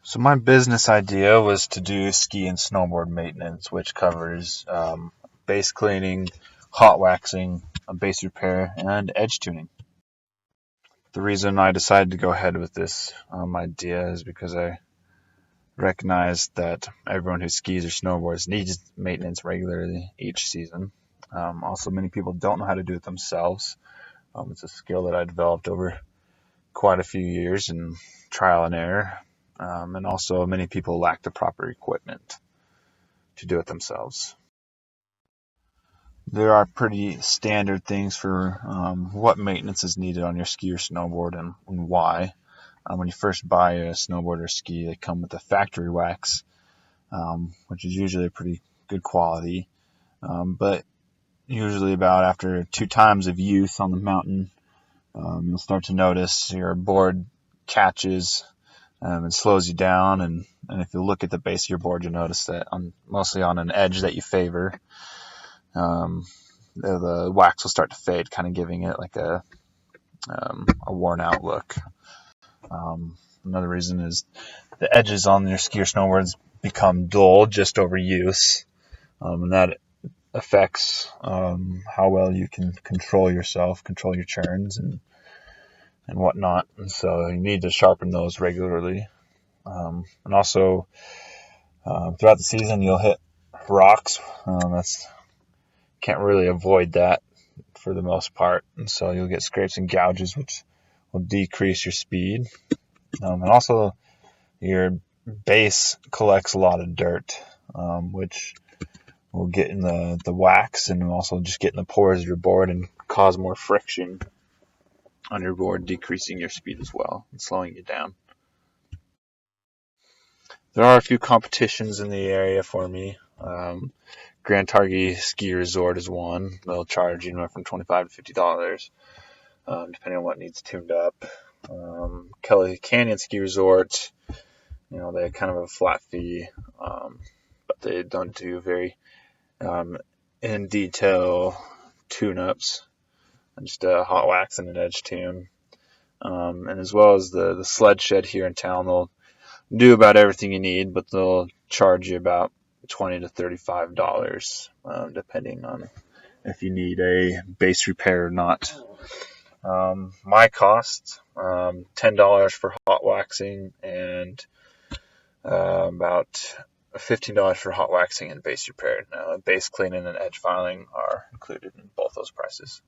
So my business idea was to do ski and snowboard maintenance, which covers base cleaning, hot waxing, base repair, and edge tuning. The reason I decided to go ahead with this idea is because I recognize that everyone who skis or snowboards needs maintenance regularly each season. Also, many people don't know how to do it themselves. It's a skill that I developed over quite a few years in trial and error. And also, many people lack the proper equipment to do it themselves. There are pretty standard things for what maintenance is needed on your ski or snowboard and why. When you first buy a snowboard or ski, they come with a factory wax, which is usually pretty good quality. But usually about after 2 times of use on the mountain, you'll start to notice your board catches and slows you down. And if you look at the base of your board, you'll notice that mostly on an edge that you favor, the wax will start to fade, kind of giving it like a worn out look. Another reason is the edges on your ski or snowboards become dull just over use, and that affects how well you can control yourself, control your turns, and whatnot. And so you need to sharpen those regularly. And also, throughout the season, you'll hit rocks. That's can't really avoid that for the most part, and so you'll get scrapes and gouges, which will decrease your speed. And also, your base collects a lot of dirt, which will get in the wax and also just get in the pores of your board and cause more friction on your board, decreasing your speed as well and slowing you down. There are a few competitions in the area for me. Grand Targhee Ski Resort is one. They'll charge anywhere from $25 to $50, depending on what needs tuned up. Kelly Canyon Ski Resort, they kind of have a flat fee, but they don't do very in detail tune-ups, just a hot wax and an edge tune. And as well as the sled shed here in town, they'll do about everything you need, but they'll charge you about $20 to $35, depending on if you need a base repair or not. My cost, $10 for hot waxing and about $15 for hot waxing and base repair. Now, base cleaning and edge filing are included in both those prices.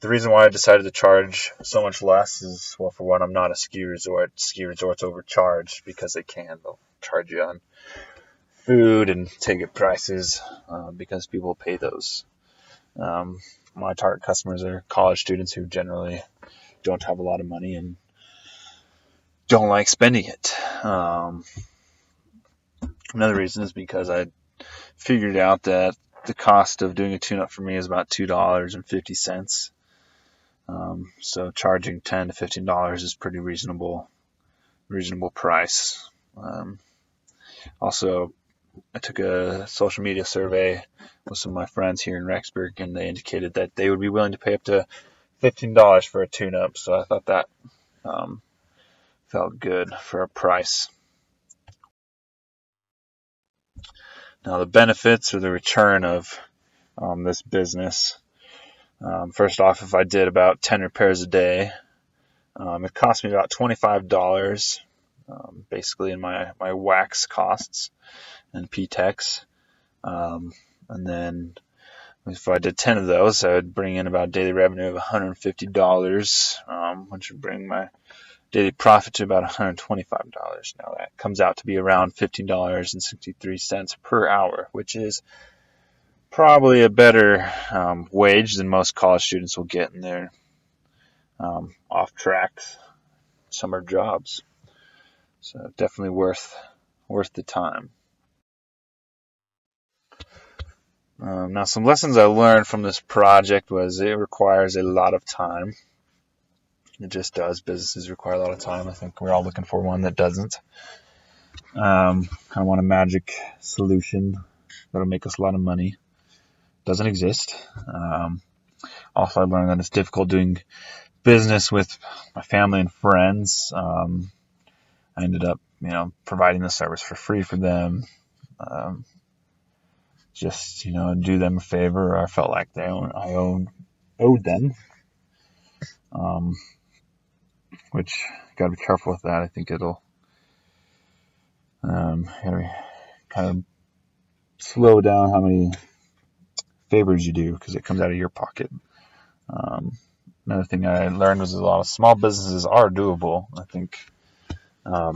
The reason why I decided to charge so much less is, well, for one, I'm not a ski resort. Ski resorts overcharge because they can. They'll charge you on food and ticket prices because people pay those. My target customers are college students who generally don't have a lot of money and don't like spending it. Another reason is because I figured out that the cost of doing a tune-up for me is about $2.50. So charging $10 to $15 is pretty reasonable price. Also, I took a social media survey with some of my friends here in Rexburg, and they indicated that they would be willing to pay up to $15 for a tune-up. So I thought that felt good for a price. Now, the benefits or the return of this business. First off, if I did about 10 repairs a day, it cost me about $25, basically in my wax costs and PTEX. And then if I did 10 of those, I would bring in about a daily revenue of $150, which would bring my daily profit to about $125. Now that comes out to be around $15.63 per hour, which is probably a better wage than most college students will get in their off-track summer jobs. So definitely worth the time. Now, some lessons I learned from this project was it requires a lot of time. It just does. Businesses require a lot of time. I think we're all looking for one that doesn't. Kind of want a magic solution that'll make us a lot of money. Doesn't exist. Also, I learned that it's difficult doing business with my family and friends. I ended up, providing the service for free for them. Um, just, do them a favor. I felt like owed them. Which, got to be careful with that. I think it'll kind of slow down how many favors you do, because it comes out of your pocket. Another thing I learned was a lot of small businesses are doable. I think a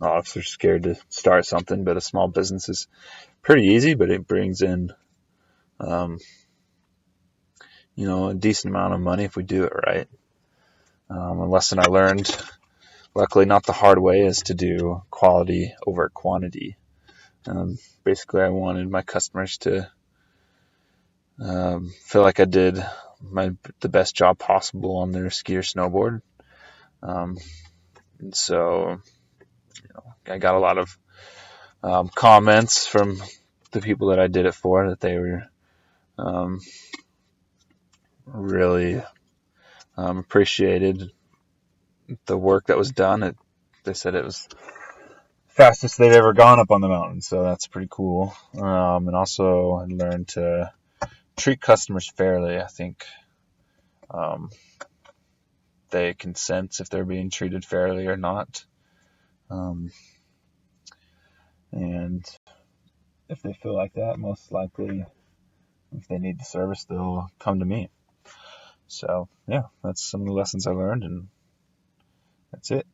lot of us are scared to start something, but a small business is pretty easy, but it brings in a decent amount of money if we do it right. A lesson I learned, luckily not the hard way, is to do quality over quantity. Basically, I wanted my customers to feel like I did the best job possible on their ski or snowboard. And so, I got a lot of comments from the people that I did it for, that they were really appreciated the work that was done. They said it was the fastest they'd ever gone up on the mountain, so that's pretty cool. And also, I learned to treat customers fairly. I think they can sense if they're being treated fairly or not. And if they feel like that, most likely, if they need the service, they'll come to me. So, yeah, that's some of the lessons I learned, and that's it.